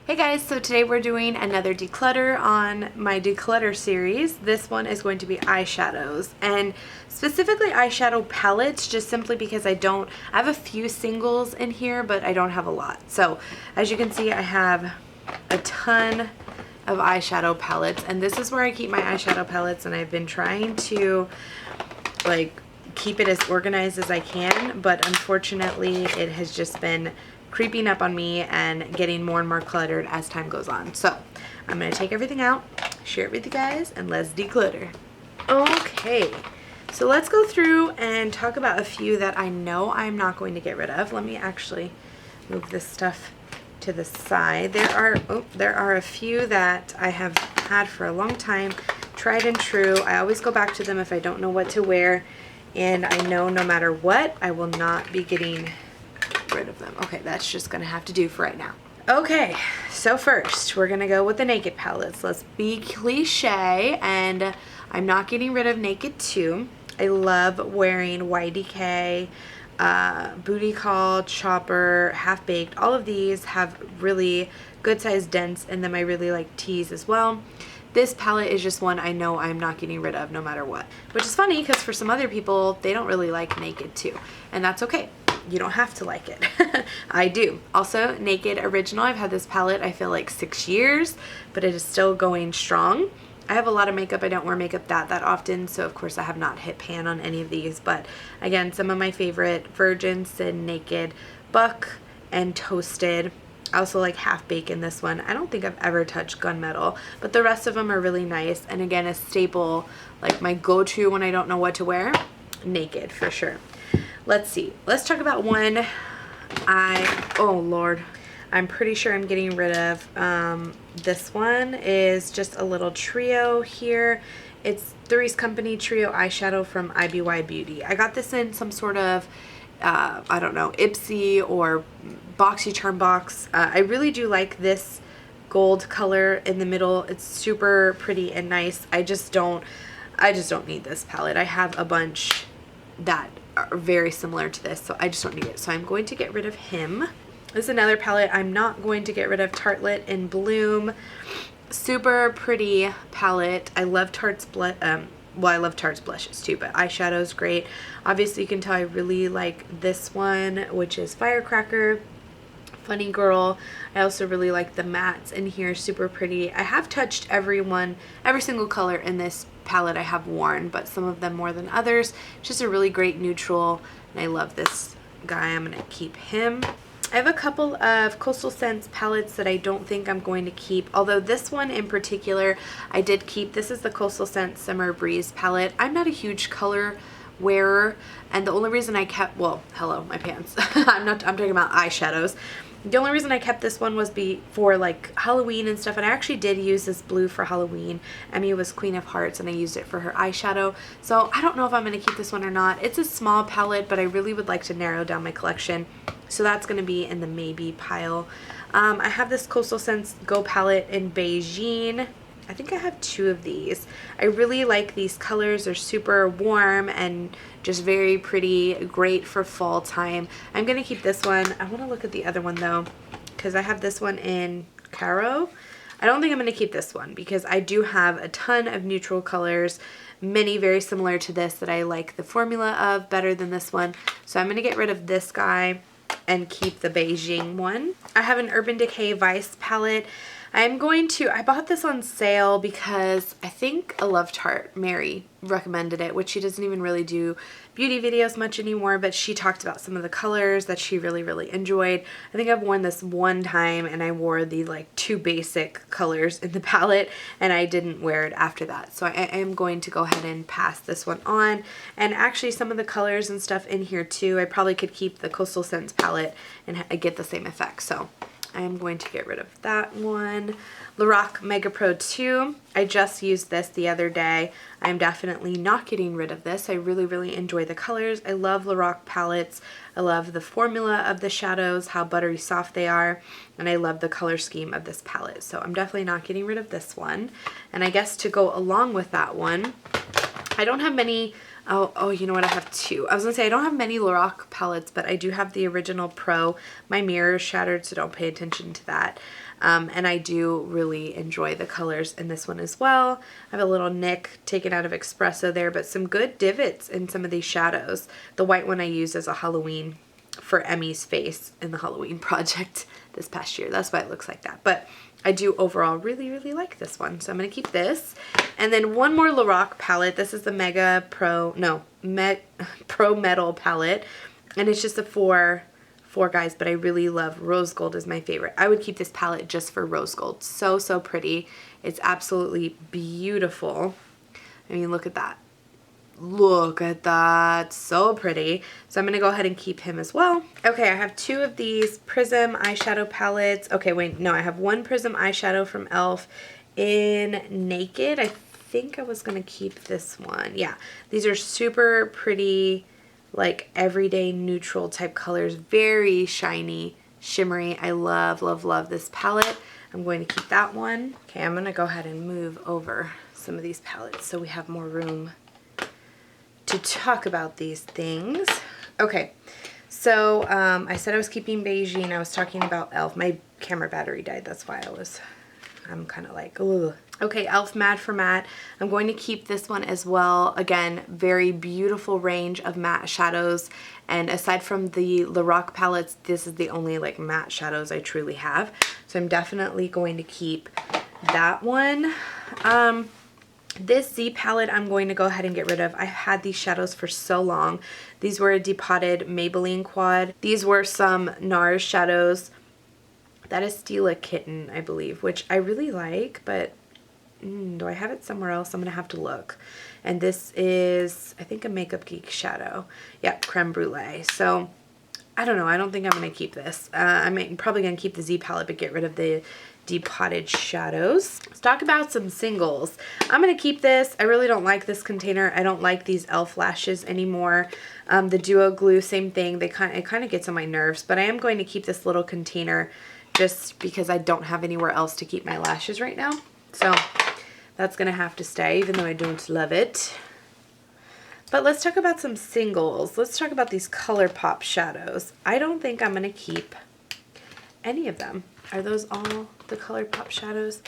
Hey guys, so today we're doing another declutter on my declutter series. This one is going to be eyeshadows, and specifically eyeshadow palettes, just simply because I have a few singles in here, but I don't have a lot. So as you can see, I have a ton of eyeshadow palettes, and this is where I keep my eyeshadow palettes, and I've been trying to like keep it as organized as I can, but unfortunately it has just been creeping up on me and getting more and more cluttered as time goes on. So I'm going to take everything out, share it with you guys, and let's declutter. Okay, so let's go through and talk about a few that I know I'm not going to get rid of. Let me actually move this stuff to the side. There are a few that I have had for a long time, tried and true. I always go back to them if I don't know what to wear, and I know no matter what, I will not be getting rid of them. Okay, that's just gonna have to do for right now. Okay, so first we're gonna go with the Naked palettes. Let's be cliche, and I'm not getting rid of Naked 2. I love wearing YDK, Booty Call, Chopper, Half Baked. All of these have really good sized dents in them. I really like tees as well. This palette is just one I know I'm not getting rid of no matter what, which is funny because for some other people, they don't really like Naked 2, and that's okay. You don't have to like it. I do. Also, Naked Original, I've had this palette I feel like 6 years, but it is still going strong. I have a lot of makeup. I don't wear makeup that often, so of course I have not hit pan on any of these, but again, some of my favorite: Virgin, Sin, Naked, Buck, and Toasted. I also like Half Baked in this one. I don't think I've ever touched Gunmetal, but the rest of them are really nice, and again, a staple, like my go-to when I don't know what to wear, Naked for sure. Let's see. Let's talk about one oh Lord, I'm pretty sure I'm getting rid of. This one is just a little trio here. It's Three's Company Trio Eyeshadow from IBY Beauty. I got this in some sort of, I don't know, Ipsy or BoxyCharm box. I really do like this gold color in the middle. It's super pretty and nice. I just don't need this palette. I have a bunch that are very similar to this, so I just don't need it. So I'm going to get rid of him. This is another palette I'm not going to get rid of, Tartelette in Bloom. Super pretty palette. I love Tarte's well, I love Tarte's blushes too, but eyeshadow's great. Obviously you can tell I really like this one, which is Firecracker, Funny Girl. I also really like the mattes in here, super pretty. I have touched every single color in this palette I have worn, but some of them more than others. It's just a really great neutral, and I love this guy. I'm gonna keep him. I have a couple of Coastal Scents palettes that I don't think I'm going to keep, although this one in particular I did keep. This is the Coastal Scents Summer Breeze palette. I'm not a huge color wearer, and the only reason I kept, well, hello, my pants. I'm talking about eyeshadows. The only reason I kept this one was for like Halloween and stuff, and I actually did use this blue for Halloween. Emmy was Queen of Hearts, and I used it for her eyeshadow, so I don't know if I'm going to keep this one or not. It's a small palette, but I really would like to narrow down my collection, so that's going to be in the maybe pile. I have this Coastal Scents Go palette in Beijing. I think I have 2 of these. I really like these colors. They're super warm and just very pretty, great for fall time. I'm going to keep this one. I want to look at the other one though, because I have this one in Caro. I don't think I'm going to keep this one because I do have a ton of neutral colors, many very similar to this that I like the formula of better than this one. So I'm going to get rid of this guy and keep the Beijing one. I have an Urban Decay Vice palette. I bought this on sale because I think I love Tarte. Mary recommended it, which she doesn't even really do beauty videos much anymore, but she talked about some of the colors that she really enjoyed. I think I've worn this one time, and I wore the like 2 basic colors in the palette, and I didn't wear it after that. So I am going to go ahead and pass this one on. And actually some of the colors and stuff in here too, I probably could keep the Coastal Scents palette and get the same effect. So I am going to get rid of that one. Lorac Mega Pro 2. I just used this the other day. I'm definitely not getting rid of this. I really enjoy the colors. I love Lorac palettes. I love the formula of the shadows, how buttery soft they are, and I love the color scheme of this palette. So I'm definitely not getting rid of this one. And I guess to go along with that one, I don't have many Oh, you know what? I have two. I was gonna say I don't have many Lorac palettes, but I do have the original Pro. My mirror is shattered, so don't pay attention to that. And I do really enjoy the colors in this one as well. I have a little nick taken out of espresso there, but some good divots in some of these shadows. The white one I used as a Halloween for Emmy's face in the Halloween project this past year. That's why it looks like that. But I do overall really, really like this one. So I'm going to keep this. And then one more Lorac palette. This is the Mega Pro, no, Pro Metal palette. And it's just a four guys, but I really love rose gold is my favorite. I would keep this palette just for rose gold. So, so pretty. It's absolutely beautiful. I mean, look at that. Look at that. So pretty. So I'm going to go ahead and keep him as well. Okay, I have two of these Prism eyeshadow palettes. Okay, wait, no, I have one Prism eyeshadow from e.l.f. in Naked. I think I was going to keep this one. Yeah, these are super pretty, like everyday neutral type colors. Very shiny, shimmery. I love, love, love this palette. I'm going to keep that one. Okay, I'm going to go ahead and move over some of these palettes so we have more room to talk about these things. Okay, so I said I was keeping Beijing. I was talking about e.l.f. My camera battery died. That's why I'm kind of like, ugh. Okay, e.l.f. Matte for Matte. I'm going to keep this one as well. Again, very beautiful range of matte shadows. And aside from the Lorac palettes, this is the only like matte shadows I truly have. So I'm definitely going to keep that one. This Z palette I'm going to go ahead and get rid of. I had these shadows for so long. These were a depotted Maybelline quad. These were some NARS shadows. That is Stila Kitten, I believe, which I really like, but do I have it somewhere else? I'm going to have to look. And this is, I think, a Makeup Geek shadow. Yeah, Creme Brulee. So, I don't know. I don't think I'm going to keep this. I'm probably going to keep the Z palette, but get rid of the depotted shadows. Let's talk about some singles. I'm going to keep this. I really don't like this container. I don't like these e.l.f. lashes anymore. The Duo Glue, same thing. It kind of gets on my nerves, but I am going to keep this little container just because I don't have anywhere else to keep my lashes right now. So that's going to have to stay, even though I don't love it. But let's talk about some singles. Let's talk about these ColourPop shadows. I don't think I'm going to keep any of them. Are those all the ColourPop shadows?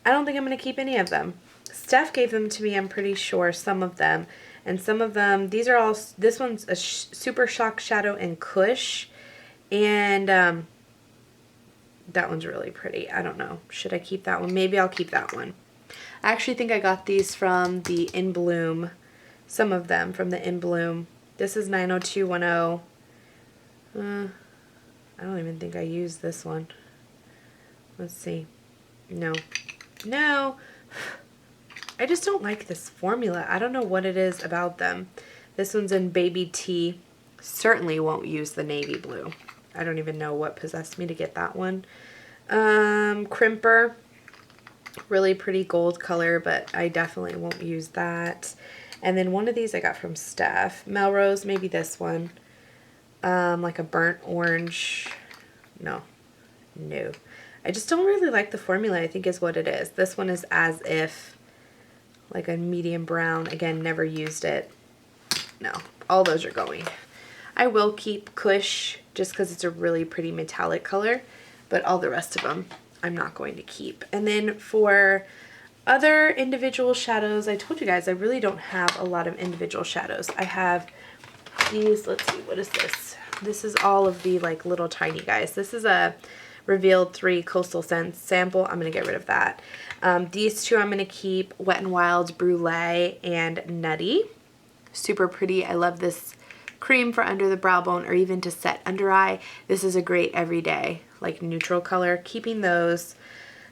I don't think I'm going to keep any of them. Steph gave them to me, I'm pretty sure, some of them. And some of them, these are all, this one's a Super Shock Shadow in Kush. And that one's really pretty. I don't know. Should I keep that one? Maybe I'll keep that one. I actually think I got these from the In Bloom. Some of them from the In Bloom. This is 90210. I don't even think I used this one. Let's see. No. No. I just don't like this formula. I don't know what it is about them. This one's in Baby T. Certainly won't use the navy blue. I don't even know what possessed me to get that one. Crimper. Really pretty gold color, but I definitely won't use that. And then one of these I got from Steph. Melrose, maybe this one. Like a burnt orange. No. I just don't really like the formula, I think is what it is. This one is As If, like a medium brown. Again, never used it. No, all those are going. I will keep Kush just because it's a really pretty metallic color, but all the rest of them I'm not going to keep. And then for other individual shadows, I told you guys I really don't have a lot of individual shadows. I have these, let's see, what is this? This is all of the like little tiny guys. This is a Revealed 3 Coastal Scents sample. I'm going to get rid of that. These two I'm going to keep, Wet n Wild Brulee and Nutty. Super pretty. I love this cream for under the brow bone or even to set under eye. This is a great everyday like neutral color. Keeping those.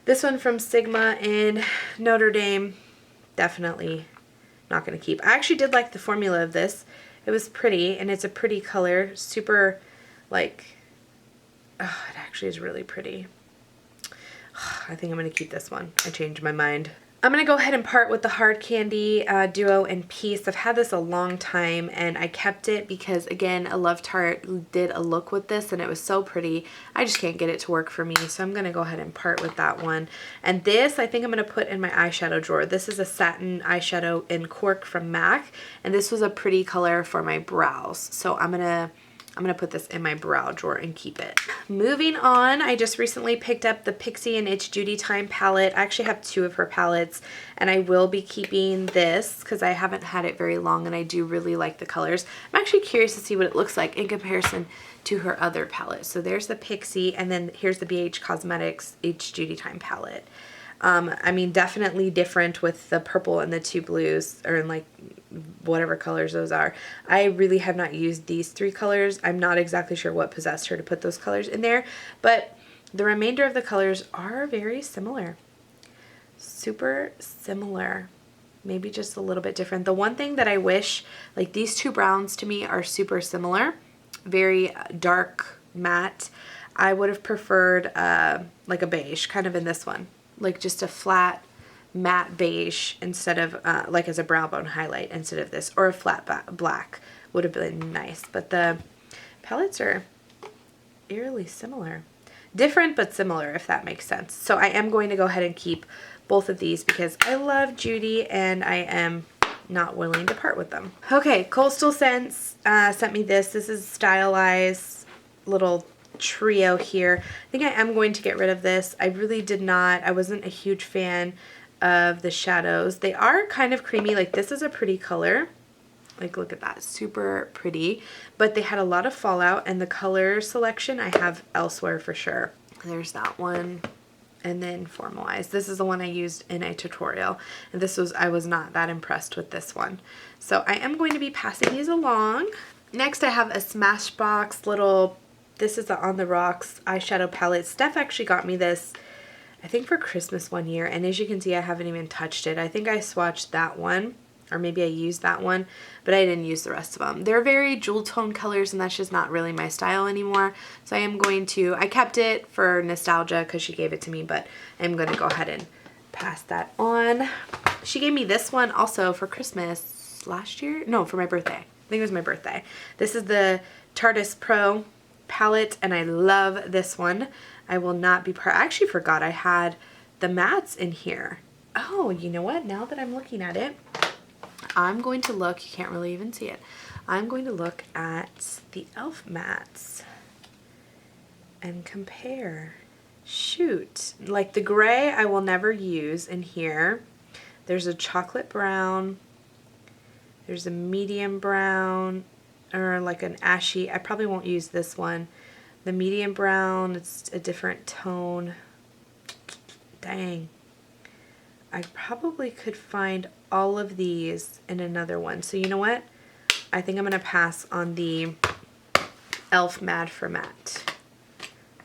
This one from Sigma in Notre Dame, definitely not going to keep. I actually did like the formula of this. It was pretty and it's a pretty color. Super like, oh, it actually is really pretty. I think I'm going to keep this one. I changed my mind. I'm going to go ahead and part with the Hard Candy Duo in Peace. I've had this a long time and I kept it because, again, I love Tarte did a look with this and it was so pretty. I just can't get it to work for me, so I'm going to go ahead and part with that one. And this I think I'm going to put in my eyeshadow drawer. This is a satin eyeshadow in Cork from MAC, and this was a pretty color for my brows. So I'm going to put this in my brow drawer and keep it. Moving on, I just recently picked up the Pixi and It's Duty Time palette. I actually have 2 of her palettes, and I will be keeping this because I haven't had it very long and I do really like the colors. I'm actually curious to see what it looks like in comparison to her other palette. So there's the Pixi, and then here's the BH Cosmetics It's Duty Time palette. I mean, definitely different with the purple and the 2 blues, or in like whatever colors those are. I really have not used these 3 colors. I'm not exactly sure what possessed her to put those colors in there, but the remainder of the colors are very similar. Super similar. Maybe just a little bit different. The one thing that I wish, like these 2 browns to me are super similar, very dark matte. I would have preferred like a beige kind of in this one. Like just a flat matte beige instead of like as a brow bone highlight instead of this, or a flat black would have been nice. But the palettes are eerily similar. Different but similar, if that makes sense. So I am going to go ahead and keep both of these because I love Judy and I am not willing to part with them. Okay, Coastal Scents sent me this. This is stylized little trio here. I think I am going to get rid of this. I really did not. I wasn't a huge fan of the shadows. They are kind of creamy. Like this is a pretty color. Like look at that, super pretty. But they had a lot of fallout, and the color selection I have elsewhere for sure. There's that one. And then Formalized. This is the one I used in a tutorial. And I was not that impressed with this one. So I am going to be passing these along. Next I have a Smashbox little, this is the On the Rocks eyeshadow palette. Steph actually got me this, I think for Christmas one year, and as you can see I haven't even touched it. I think I swatched that one, or maybe I used that one, but I didn't use the rest of them. They're very jewel tone colors and that's just not really my style anymore. So I am going to, I kept it for nostalgia because she gave it to me, but I'm going to go ahead and pass that on. She gave me this one also for Christmas last year. No, for my birthday. I think it was my birthday. This is the Tarte Pro palette and I love this one. I will not be I actually forgot I had the mattes in here. Oh, you know what? Now that I'm looking at it, I'm going to look, you can't really even see it. I'm going to look at the e.l.f. mattes and compare. Shoot, like the gray I will never use in here. There's a chocolate brown. There's a medium brown, or like an ashy. I probably won't use this one. The medium brown, it's a different tone. Dang. I probably could find all of these in another one. So you know what? I think I'm going to pass on the e.l.f. Mad for Matte.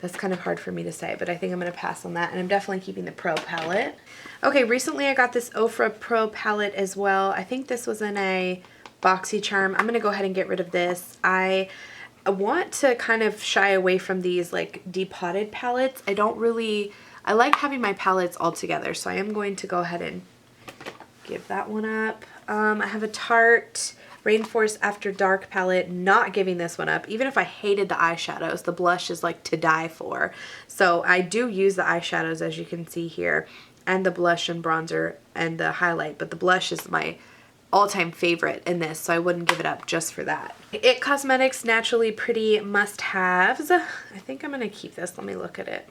That's kind of hard for me to say, but I think I'm going to pass on that. And I'm definitely keeping the Pro palette. Okay, recently I got this Ofra Pro palette as well. I think this was in a BoxyCharm. I'm going to go ahead and get rid of this. I want to kind of shy away from these like depotted palettes. I like having my palettes all together, so I am going to go ahead and give that one up. I have a Tarte Rainforest After Dark palette, not giving this one up. Even if I hated the eyeshadows, the blush is like to die for. So I do use the eyeshadows, as you can see here, and the blush and bronzer and the highlight, but the blush is my all-time favorite in this, so I wouldn't give it up just for that. IT Cosmetics Naturally Pretty Must-Haves. I think I'm going to keep this. Let me look at it.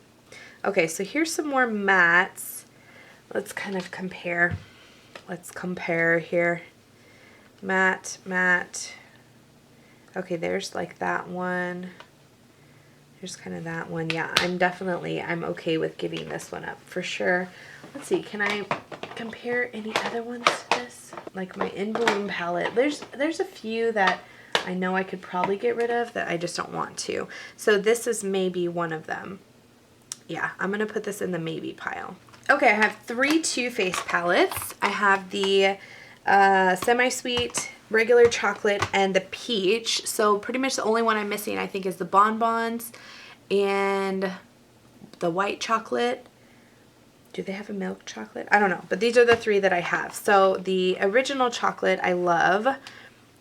Okay, so here's some more mattes. Let's kind of compare. Let's compare here. Matte, matte. Okay, there's like that one. There's kind of that one. Yeah, I'm okay with giving this one up for sure. Let's see, can I compare any other ones to this? Like my In Bloom palette. There's a few that I know I could probably get rid of that I just don't want to. So this is maybe one of them. Yeah, I'm going to put this in the maybe pile. Okay, I have 3 Too Faced palettes. I have the Semi-Sweet, Regular Chocolate, and the Peach. So pretty much the only one I'm missing, I think, is the Bonbons and the White Chocolate. Do they have a milk chocolate? I don't know, but these are the 3 that I have. So the original chocolate I love.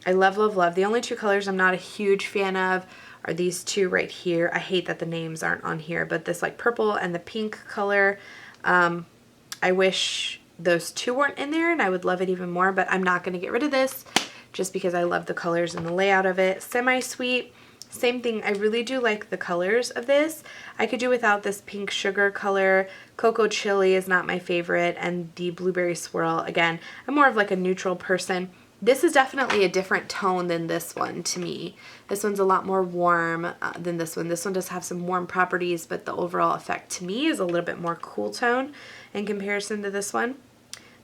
I love, love, love. The only 2 colors I'm not a huge fan of are these 2 right here. I hate that the names aren't on here, but this like purple and the pink color. I wish those 2 weren't in there, and I would love it even more, but I'm not going to get rid of this just because I love the colors and the layout of it. Semi-sweet, same thing. I really do like the colors of this. I could do without this pink sugar color. Cocoa chili is not my favorite, and the blueberry swirl, again, I'm more of like a neutral person. This is definitely a different tone than this one to me. This one's a lot more warm than this one. This one does have some warm properties, but the overall effect to me is a little bit more cool tone in comparison to this one.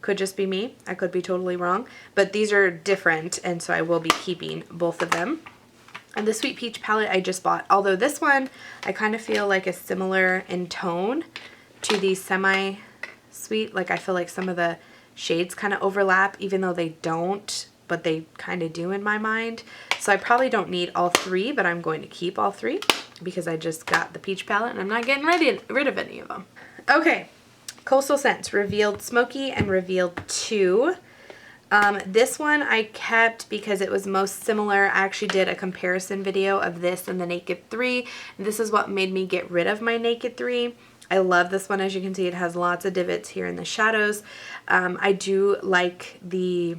Could just be me. I could be totally wrong, but these are different, and so I will be keeping both of them. And the Sweet Peach palette I just bought, although this one I kind of feel like is similar in tone to the Semi-Sweet. Like I feel like some of the shades kind of overlap, even though they don't, but they kind of do in my mind. So I probably don't need all 3, but I'm going to keep all 3 because I just got the peach palette and I'm not getting rid of any of them. Okay, Coastal Scents, Revealed Smoky and Revealed 2. This one I kept because it was most similar. I actually did a comparison video of this and the Naked 3. And this is what made me get rid of my Naked 3. I love this one. As you can see, it has lots of divots here in the shadows. I do like the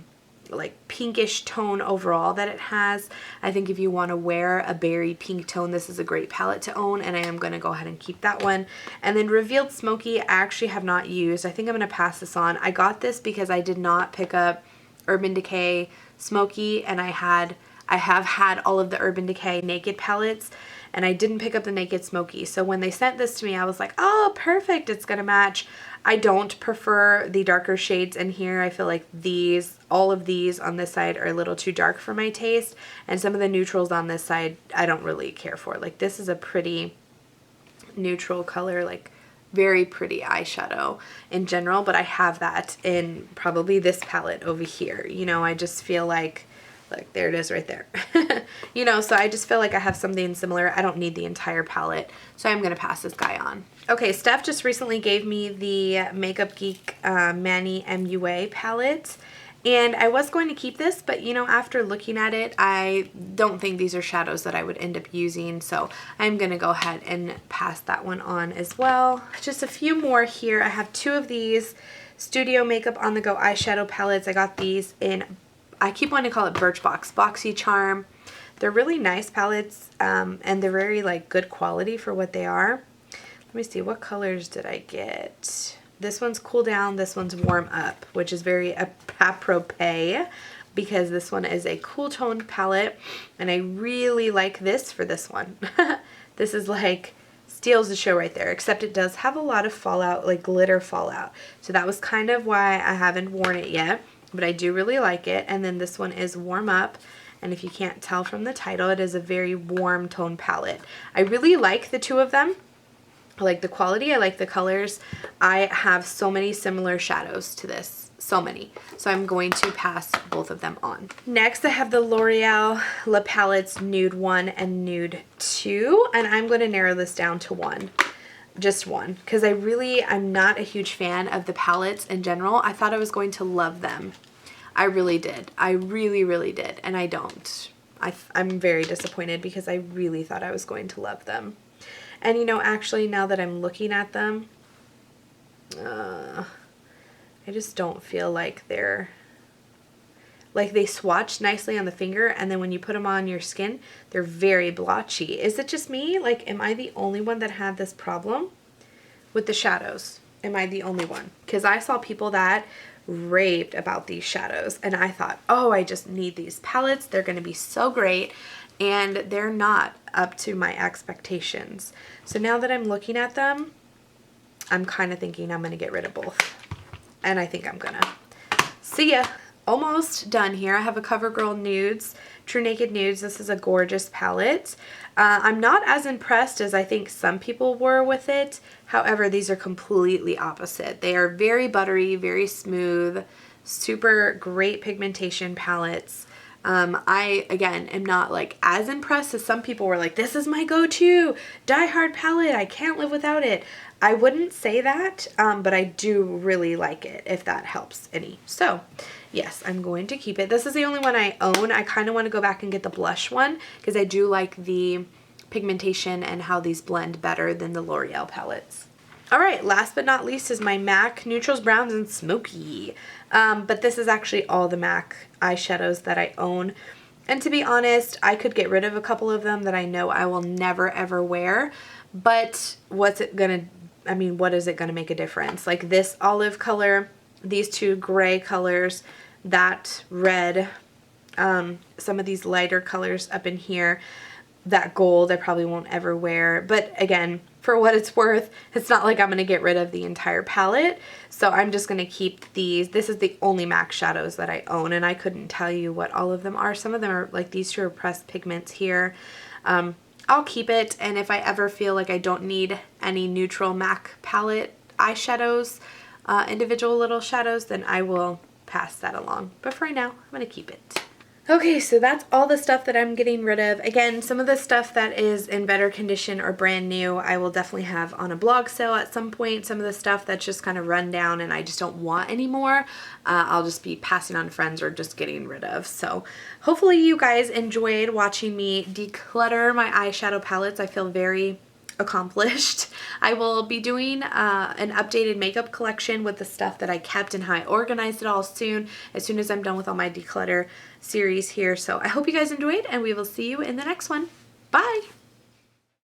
pinkish tone overall that it has. I think if you want to wear a berry pink tone, this is a great palette to own, and I am going to go ahead and keep that one. And then Revealed Smoky, I actually have not used. I think I'm going to pass this on. I got this because I did not pick up Urban Decay Smoky, and I have had all of the Urban Decay Naked palettes, and I didn't pick up the Naked Smoky. So when they sent this to me, I was like, oh, perfect, it's gonna match. I don't prefer the darker shades in here. I feel like all of these on this side are a little too dark for my taste, and some of the neutrals on this side I don't really care for. Like this is a pretty neutral color, like very pretty eyeshadow in general, but I have that in probably this palette over here. You know, I just feel like there it is right there. You know, so I just feel like I have something similar. I don't need the entire palette, so I'm going to pass this guy on. Okay, Steph just recently gave me the Makeup Geek Manny MUA palette, and I was going to keep this, but you know, after looking at it, I don't think these are shadows that I would end up using, so I'm going to go ahead and pass that one on as well. Just a few more here. I have 2 of these Studio Makeup On The Go eyeshadow palettes. I got these in, I keep wanting to call it Birchbox, Boxy Charm. They're really nice palettes, and they're very like good quality for what they are. Let me see, what colors did I get? This one's Cool Down, this one's Warm Up, which is very apropos because this one is a cool toned palette, and I really like this for this one. This is like steals the show right there, except it does have a lot of fallout, like glitter fallout. So that was kind of why I haven't worn it yet, but I do really like it. And then this one is Warm Up, and if you can't tell from the title, it is a very warm tone palette. I really like the 2 of them. I like the quality, I like the colors. I have so many similar shadows to this, so many. So I'm going to pass both of them on. Next I have the L'Oreal La Palettes Nude 1 and Nude 2, and I'm going to narrow this down to 1. Just 1, because I'm not a huge fan of the palettes in general. I thought I was going to love them. I really did. I really, really did, and I don't. I'm very disappointed because I really thought I was going to love them. And you know, actually, now that I'm looking at them, I just don't feel like they swatch nicely on the finger, and then when you put them on your skin, they're very blotchy. Is it just me? Like, am I the only one that had this problem with the shadows? Am I the only one? Because I saw people that raved about these shadows, and I thought, oh, I just need these palettes. They're going to be so great. And they're not up to my expectations. So now that I'm looking at them, I'm kind of thinking I'm going to get rid of both. And I think I'm going to. See ya. Almost done here. I have a CoverGirl Nudes, True Naked Nudes. This is a gorgeous palette. I'm not as impressed as I think some people were with it. However, these are completely opposite. They are very buttery, very smooth, super great pigmentation palettes. I, again, am not like as impressed as some people were like, this is my go-to Die Hard palette. I can't live without it. I wouldn't say that, but I do really like it, if that helps any. So yes, I'm going to keep it. This is the only one I own. I kind of want to go back and get the blush one because I do like the pigmentation and how these blend better than the L'Oreal palettes. All right, last but not least is my MAC Neutrals, Browns, and Smoky. But this is actually all the MAC eyeshadows that I own. And to be honest, I could get rid of a couple of them that I know I will never ever wear. But what is it gonna make a difference? Like this olive color, these two gray colors, that red, some of these lighter colors up in here, that gold I probably won't ever wear. But again, for what it's worth, it's not like I'm going to get rid of the entire palette. So I'm just going to keep these. This is the only MAC shadows that I own, and I couldn't tell you what all of them are. Some of them are like these two are pressed pigments here. I'll keep it, and if I ever feel like I don't need any neutral MAC palette eyeshadows, individual little shadows, then I will pass that along. But for right now, I'm going to keep it. Okay, so that's all the stuff that I'm getting rid of. Again, some of the stuff that is in better condition or brand new, I will definitely have on a blog sale at some point. Some of the stuff that's just kind of run down and I just don't want anymore, I'll just be passing on to friends or just getting rid of. So hopefully you guys enjoyed watching me declutter my eyeshadow palettes. I feel very accomplished. I will be doing an updated makeup collection with the stuff that I kept and how I organized it all soon as I'm done with all my declutter series here. So I hope you guys enjoyed, and we will see you in the next one. Bye!